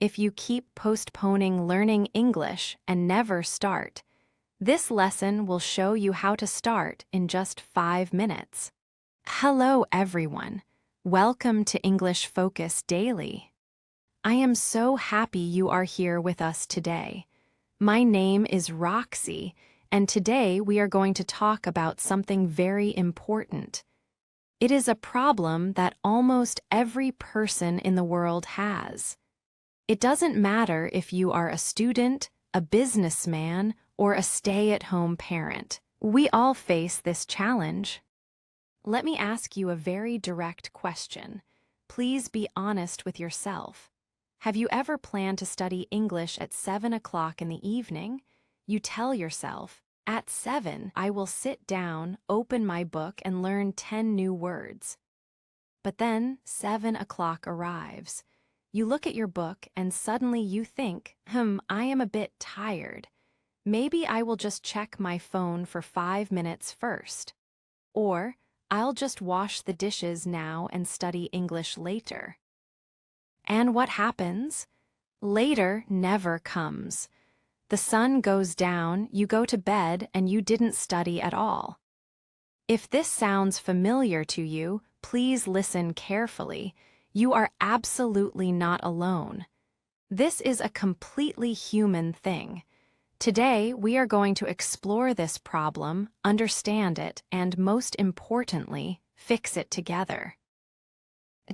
if you keep postponing learning English and never start. This lesson will show you how to start in just 5 minutes. Hello, everyone. Welcome to English Focus Daily. I am so happy you are here with us today. My name is Roxy, and today we are going to talk about something very important. It is a problem that almost every person in the world has. It doesn't matter if you are a student, a businessman, or a stay-at-home parent. We all face this challenge. Let me ask you a very direct question. Please be honest with yourself. Have you ever planned to study English at 7 o'clock in the evening? You tell yourself, at 7, I will sit down, open my book, and learn 10 new words. But then 7 o'clock arrives. You look at your book and suddenly you think, I am a bit tired. Maybe I will just check my phone for 5 minutes first. Or, I'll just wash the dishes now and study English later. And what happens? Later never comes. The sun goes down, you go to bed, and you didn't study at all. If this sounds familiar to you, please listen carefully. You are absolutely not alone. This is a completely human thing. Today, we are going to explore this problem, understand it, and most importantly, fix it together.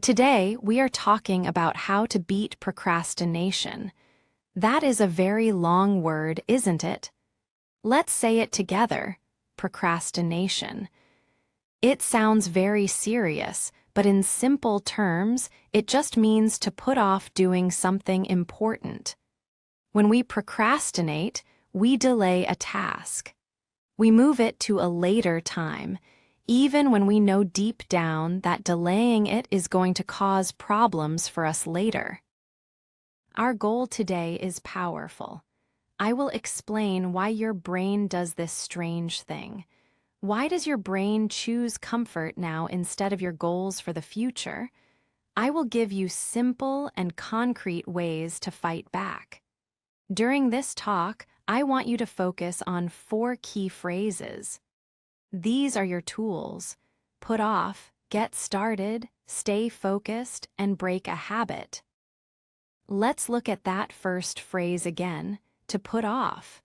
Today, we are talking about how to beat procrastination. That is a very long word, isn't it? Let's say it together. Procrastination. It sounds very serious, but in simple terms, it just means to put off doing something important. When we procrastinate, we delay a task. We move it to a later time, even when we know deep down that delaying it is going to cause problems for us later. Our goal today is powerful. I will explain why your brain does this strange thing. Why does your brain choose comfort now instead of your goals for the future? I will give you simple and concrete ways to fight back. During this talk, I want you to focus on 4 key phrases. These are your tools: put off, get started, stay focused, and break a habit. Let's look at that first phrase again, to put off.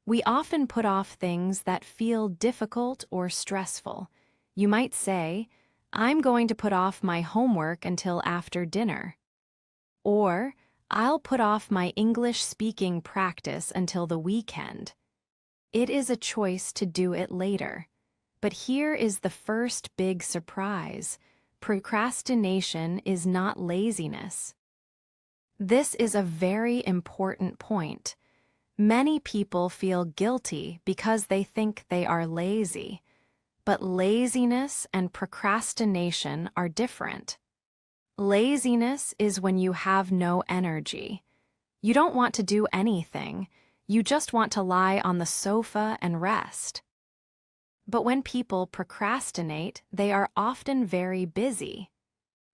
We often put off things that feel difficult or stressful. You might say, I'm going to put off my homework until after dinner. Or, I'll put off my English speaking practice until the weekend. It is a choice to do it later. But here is the first big surprise. Procrastination is not laziness. This is a very important point. Many people feel guilty because they think they are lazy. But laziness and procrastination are different. Laziness is when you have no energy. You don't want to do anything. You just want to lie on the sofa and rest. But when people procrastinate, they are often very busy.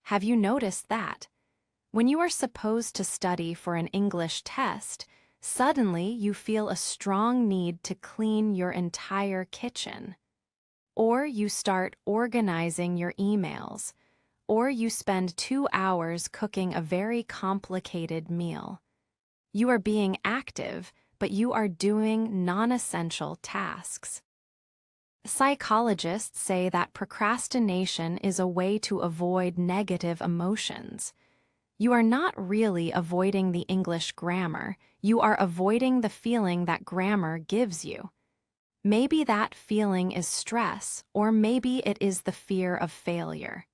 Have you noticed that? When you are supposed to study for an English test, suddenly you feel a strong need to clean your entire kitchen. Or you start organizing your emails. Or you spend 2 hours cooking a very complicated meal. You are being active, but you are doing non-essential tasks. Psychologists say that procrastination is a way to avoid negative emotions. You are not really avoiding the English grammar, you are avoiding the feeling that grammar gives you. Maybe that feeling is stress, or maybe it is the fear of failure.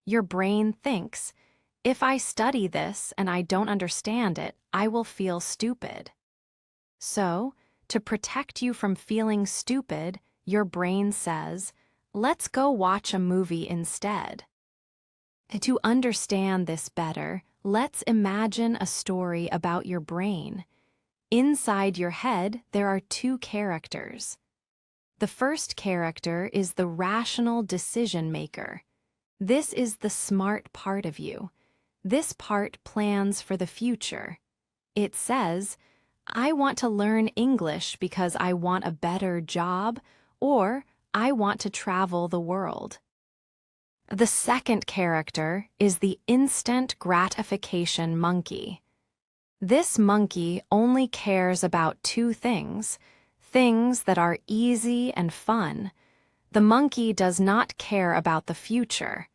Your brain thinks, if I study this and I don't understand it, I will feel stupid. So, to protect you from feeling stupid, your brain says, let's go watch a movie instead. To understand this better, let's imagine a story about your brain. Inside your head, there are 2 characters. The first character is the rational decision maker. This is the smart part of you. This part plans for the future. It says, I want to learn English because I want a better job, or I want to travel the world. The second character is the instant gratification monkey. This monkey only cares about two things that are easy and fun. The monkey does not care about the future.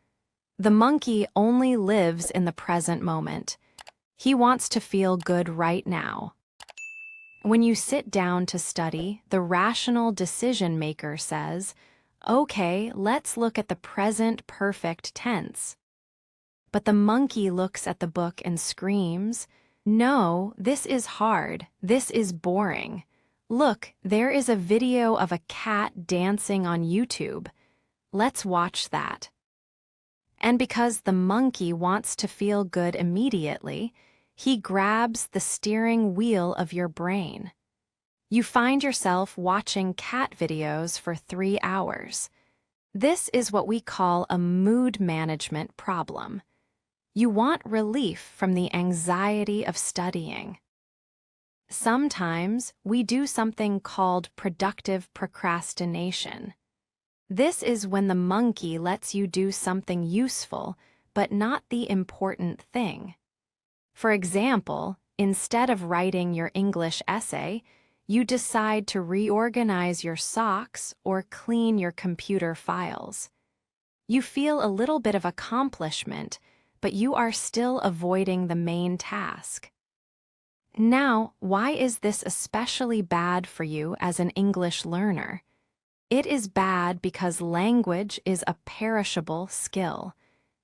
The monkey only lives in the present moment. He wants to feel good right now. When you sit down to study, the rational decision maker says, okay, let's look at the present perfect tense. But the monkey looks at the book and screams, no, this is hard, this is boring. Look, there is a video of a cat dancing on YouTube. Let's watch that. And because the monkey wants to feel good immediately, he grabs the steering wheel of your brain. You find yourself watching cat videos for 3 hours. This is what we call a mood management problem. You want relief from the anxiety of studying. Sometimes we do something called productive procrastination. This is when the monkey lets you do something useful, but not the important thing. For example, instead of writing your English essay, you decide to reorganize your socks or clean your computer files. You feel a little bit of accomplishment, but you are still avoiding the main task. Now, why is this especially bad for you as an English learner? It is bad because language is a perishable skill.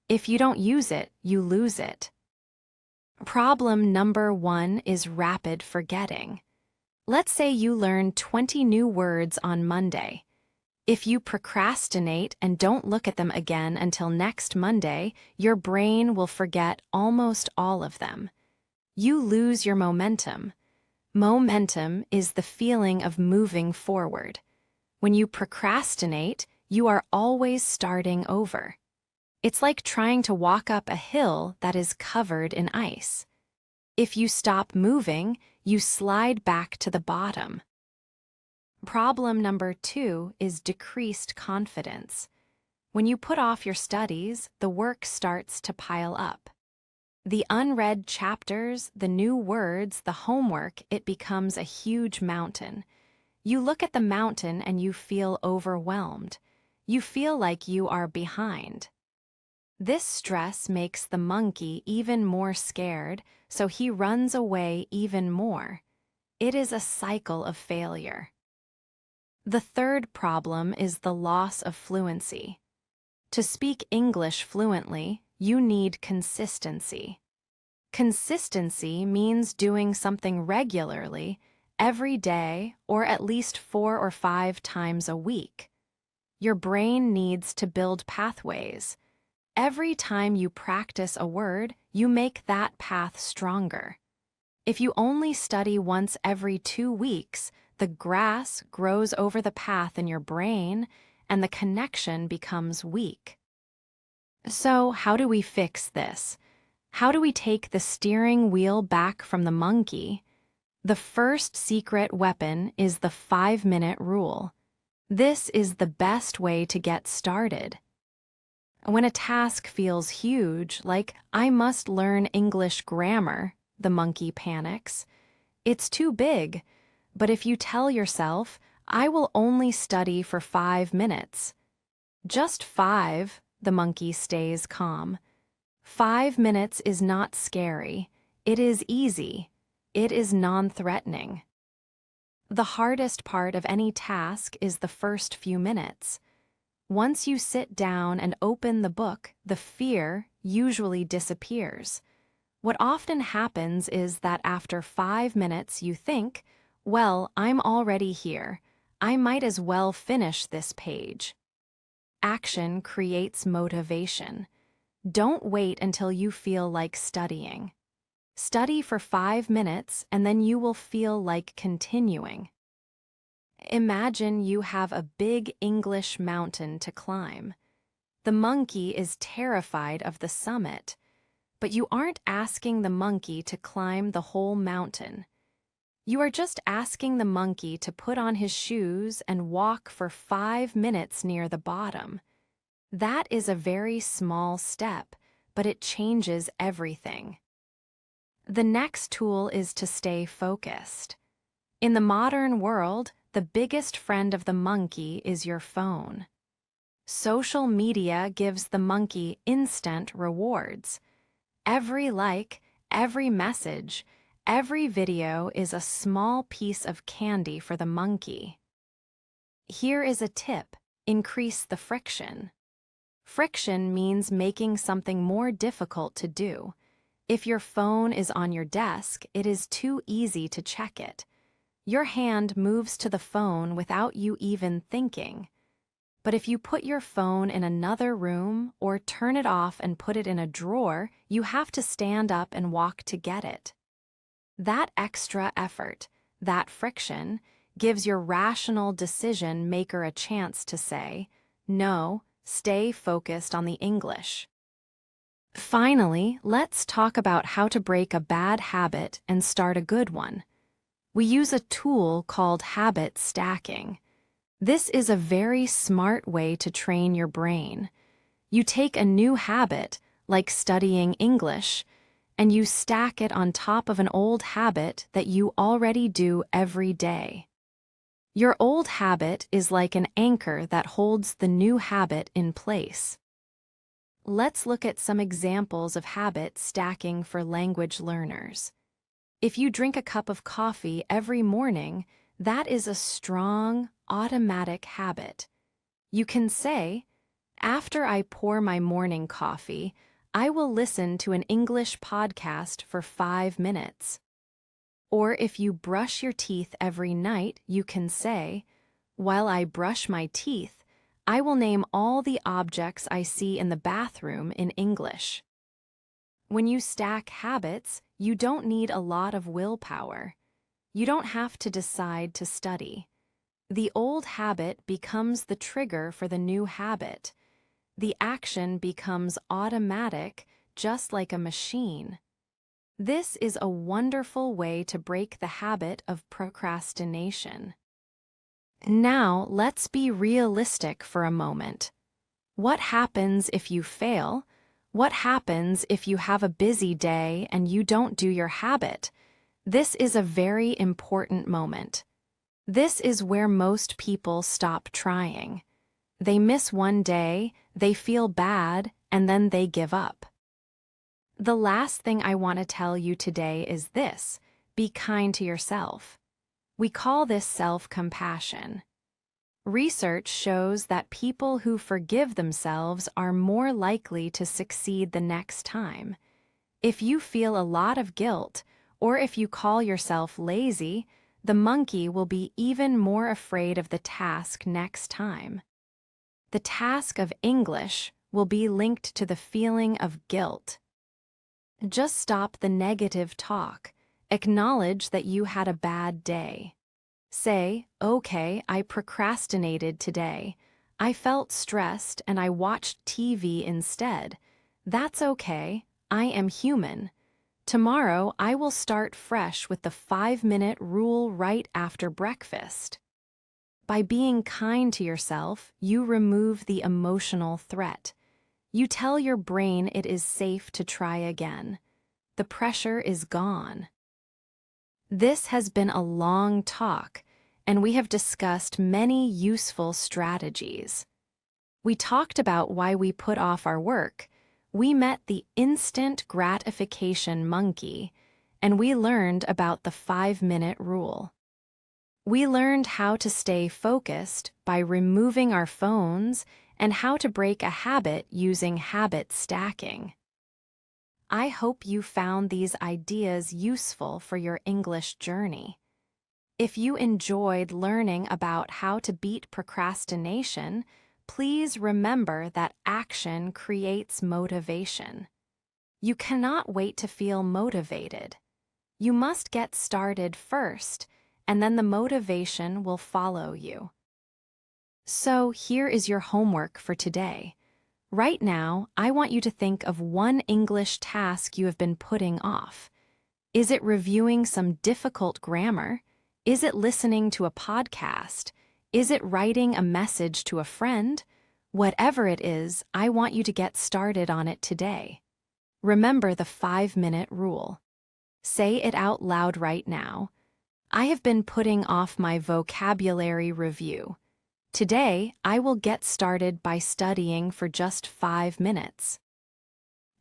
If you don't use it, you lose it. Problem number 1 is rapid forgetting. Let's say you learn 20 new words on Monday. If you procrastinate and don't look at them again until next Monday, your brain will forget almost all of them. You lose your momentum. Momentum is the feeling of moving forward. When you procrastinate, you are always starting over. It's like trying to walk up a hill that is covered in ice. If you stop moving, you slide back to the bottom. Problem number 2 is decreased confidence. When you put off your studies, the work starts to pile up. The unread chapters, the new words, the homework, it becomes a huge mountain. You look at the mountain and you feel overwhelmed. You feel like you are behind. This stress makes the monkey even more scared, so he runs away even more. It is a cycle of failure. The third problem is the loss of fluency. To speak English fluently, you need consistency. Consistency means doing something regularly, every day, or at least 4 or 5 times a week. Your brain needs to build pathways. Every time you practice a word, you make that path stronger. If you only study once every 2 weeks, the grass grows over the path in your brain, and the connection becomes weak. So, how do we fix this? How do we take the steering wheel back from the monkey? The first secret weapon is the 5-minute rule. This is the best way to get started. When a task feels huge, like I must learn English grammar, the monkey panics. It's too big. But if you tell yourself, I will only study for 5 minutes. Just 5, the monkey stays calm. 5 minutes is not scary. It is easy. It is non-threatening. The hardest part of any task is the first few minutes. Once you sit down and open the book, the fear usually disappears. What often happens is that after 5 minutes you think, well, I'm already here. I might as well finish this page. Action creates motivation. Don't wait until you feel like studying. Study for 5 minutes and then you will feel like continuing. Imagine you have a big English mountain to climb. The monkey is terrified of the summit. but you aren't asking the monkey to climb the whole mountain. You are just asking the monkey to put on his shoes and walk for 5 minutes near the bottom. That is a very small step, but it changes everything. The next tool is to stay focused. In the modern world, the biggest friend of the monkey is your phone. Social media gives the monkey instant rewards. Every like, every message, every video is a small piece of candy for the monkey. Here is a tip: increase the friction. Friction means making something more difficult to do. If your phone is on your desk, it is too easy to check it. Your hand moves to the phone without you even thinking. But if you put your phone in another room or turn it off and put it in a drawer, you have to stand up and walk to get it. That extra effort, that friction, gives your rational decision maker a chance to say, "No, stay focused on the English." Finally, let's talk about how to break a bad habit and start a good one. We use a tool called habit stacking. This is a very smart way to train your brain. You take a new habit, like studying English, and you stack it on top of an old habit that you already do every day. Your old habit is like an anchor that holds the new habit in place. Let's look at some examples of habit stacking for language learners. If you drink a cup of coffee every morning, that is a strong, automatic habit. You can say, "After I pour my morning coffee, I will listen to an English podcast for 5 minutes." Or if you brush your teeth every night, you can say, "While I brush my teeth, I will name all the objects I see in the bathroom in English." When you stack habits, you don't need a lot of willpower. You don't have to decide to study. The old habit becomes the trigger for the new habit. The action becomes automatic, just like a machine. This is a wonderful way to break the habit of procrastination. Now, let's be realistic for a moment. What happens if you fail? What happens if you have a busy day and you don't do your habit? This is a very important moment. This is where most people stop trying. They miss one day, they feel bad, and then they give up. The last thing I want to tell you today is this: be kind to yourself. We call this self-compassion. Research shows that people who forgive themselves are more likely to succeed the next time. If you feel a lot of guilt, or if you call yourself lazy, the monkey will be even more afraid of the task next time. The task of English will be linked to the feeling of guilt. Just stop the negative talk. Acknowledge that you had a bad day. Say, "Okay, I procrastinated today. I felt stressed and I watched TV instead. That's okay. I am human. Tomorrow I will start fresh with the 5-minute rule right after breakfast." By being kind to yourself, you remove the emotional threat. You tell your brain it is safe to try again. The pressure is gone. This has been a long talk, and we have discussed many useful strategies. We talked about why we put off our work. We met the instant gratification monkey, and we learned about the 5-minute rule. We learned how to stay focused by removing our phones and how to break a habit using habit stacking. I hope you found these ideas useful for your English journey. If you enjoyed learning about how to beat procrastination, please remember that action creates motivation. You cannot wait to feel motivated. You must get started first, and then the motivation will follow you. So here is your homework for today. Right now, I want you to think of one English task you have been putting off. Is it reviewing some difficult grammar? Is it listening to a podcast? Is it writing a message to a friend? Whatever it is, I want you to get started on it today. Remember the 5-minute rule. Say it out loud right now. I have been putting off my vocabulary review. Today, I will get started by studying for just 5 minutes.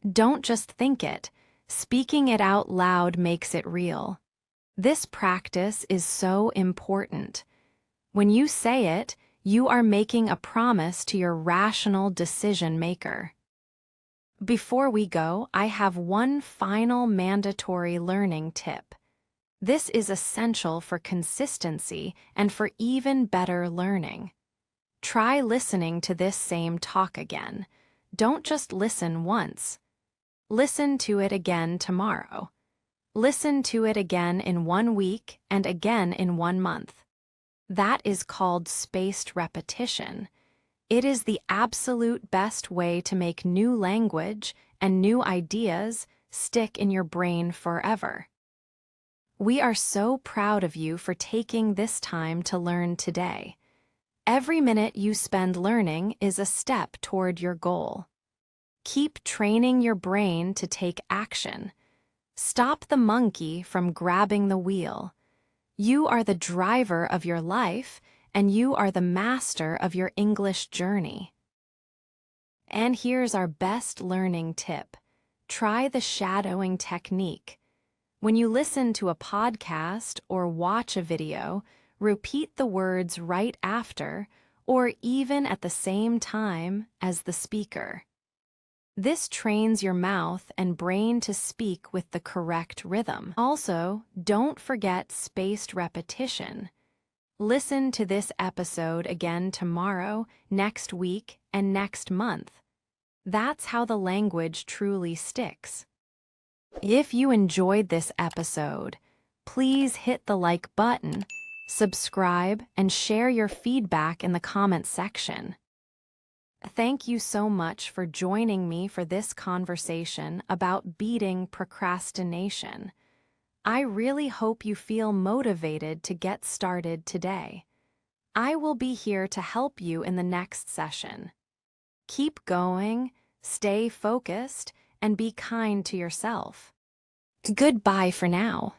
Don't just think it. Speaking it out loud makes it real. This practice is so important. When you say it, you are making a promise to your rational decision maker. Before we go, I have one final mandatory learning tip. This is essential for consistency and for even better learning. Try listening to this same talk again. Don't just listen once. Listen to it again tomorrow. Listen to it again in 1 week and again in 1 month. That is called spaced repetition. It is the absolute best way to make new language and new ideas stick in your brain forever. We are so proud of you for taking this time to learn today. Every minute you spend learning is a step toward your goal. Keep training your brain to take action. Stop the monkey from grabbing the wheel. You are the driver of your life, and you are the master of your English journey. And here's our best learning tip. Try the shadowing technique. When you listen to a podcast or watch a video, repeat the words right after or even at the same time as the speaker. This trains your mouth and brain to speak with the correct rhythm. Also, don't forget spaced repetition. Listen to this episode again tomorrow, next week, and next month. That's how the language truly sticks. If you enjoyed this episode, please hit the like button, subscribe, and share your feedback in the comments section. Thank you so much for joining me for this conversation about beating procrastination. I really hope you feel motivated to get started today. I will be here to help you in the next session. Keep going, stay focused, and be kind to yourself. Goodbye for now.